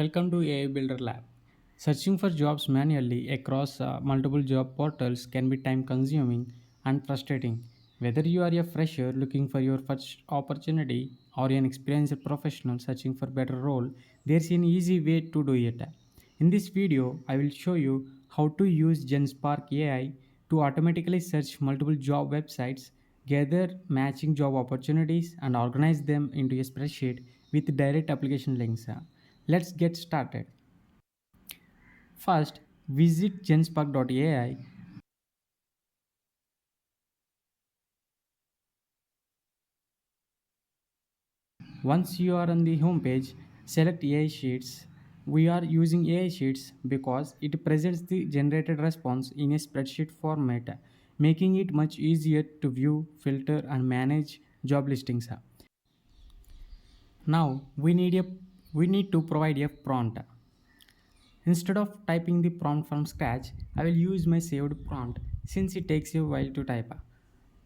Welcome to AI Builder Lab. Searching for jobs manually across multiple job portals can be time consuming and frustrating. Whether you are a fresher looking for your first opportunity or an experienced professional searching for better role, there's an easy way to do it. In this video, I will show you how to use Genspark AI to automatically search multiple job websites, gather matching job opportunities, and organize them into a spreadsheet with direct application links. Let's get started. First, visit genspark.ai. Once you are on the home page, select AI Sheets. We are using AI Sheets because it presents the generated response in a spreadsheet format, making it much easier to view, filter, and manage job listings. Now we need to provide a prompt. Instead of typing the prompt from scratch, I will use my saved prompt since it takes a while to type.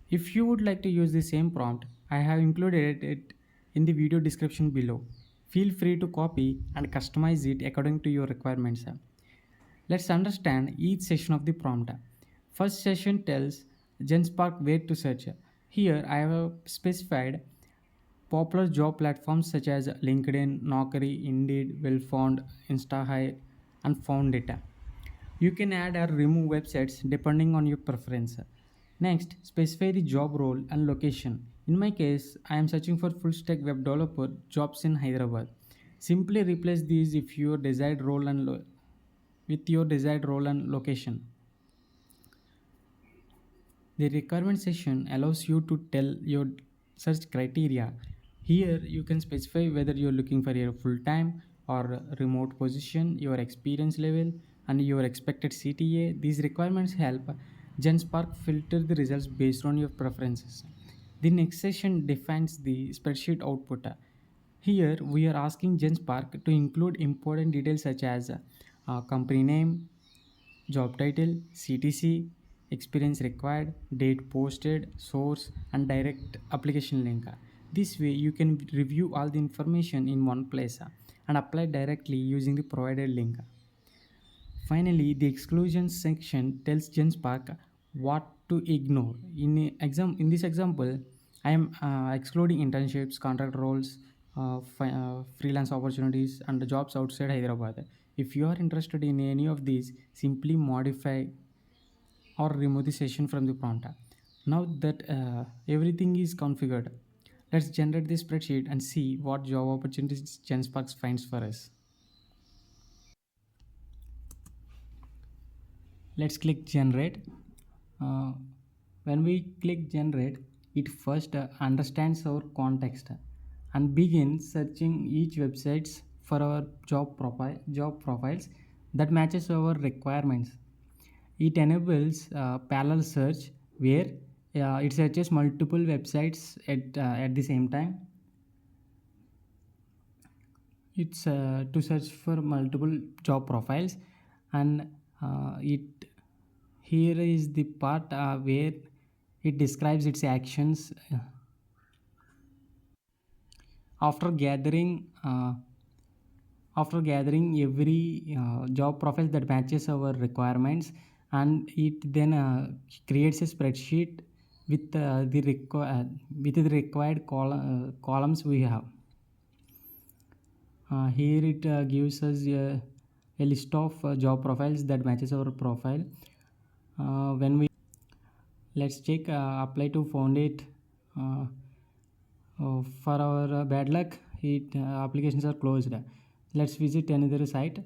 If you would like to use the same prompt, I have included it in the video description below. Feel free to copy and customize it according to your requirements. Let's understand each section of the prompt. First session tells Genspark where to search. Here I have specified popular job platforms such as LinkedIn, Naukri, Indeed, Wellfound, InstaHire, and Found Data. You can add or remove websites depending on your preference. Next, specify the job role and location. In my case, I am searching for full stack web developer jobs in Hyderabad. Simply replace these if your desired role with your desired role and location. The requirement section allows you to tell your search criteria. Here you can specify whether you're looking for a full-time or remote position, your experience level, and your expected CTA. These requirements help Genspark filter the results based on your preferences. The next section defines the spreadsheet output. Here we are asking Genspark to include important details such as company name, job title, CTC, experience required, date posted, source, and direct application link. This way, you can review all the information in one place and apply directly using the provided link. Finally, the exclusion section tells Genspark what to ignore. In this example, I am excluding internships, contract roles, freelance opportunities, and the jobs outside Hyderabad. If you are interested in any of these, simply modify or remove the session from the prompt. Now that everything is configured, let's generate the spreadsheet and see what job opportunities Genspark finds for us. Let's click generate. Uh, when we click generate, it first understands our context and begins searching each websites for our job profiles that matches our requirements. It enables parallel search where it searches multiple websites at the same time. It's to search for multiple job profiles, and it here is the part where it describes its actions after gathering uh, after gathering every job profile that matches our requirements, and it then creates a spreadsheet with with the required columns we have. Here it gives us a list of job profiles that matches our profile. When we let's check apply to found it. uh, for our bad luck, it applications are closed. Let's visit another site.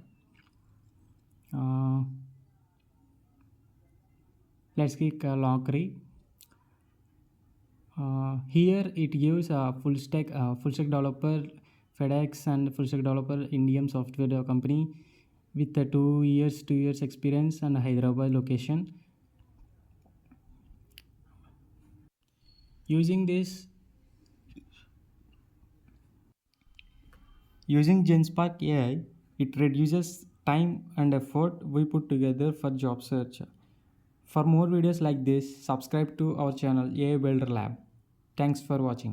uh, let's click Lockery. Here it gives a full stack developer FedEx and full stack developer Indian software company with a 2 years experience and Hyderabad location. Using this Using Genspark AI, it reduces time and effort we put together for job search. For more videos like this, subscribe to our channel AI Builder Lab. Thanks for watching.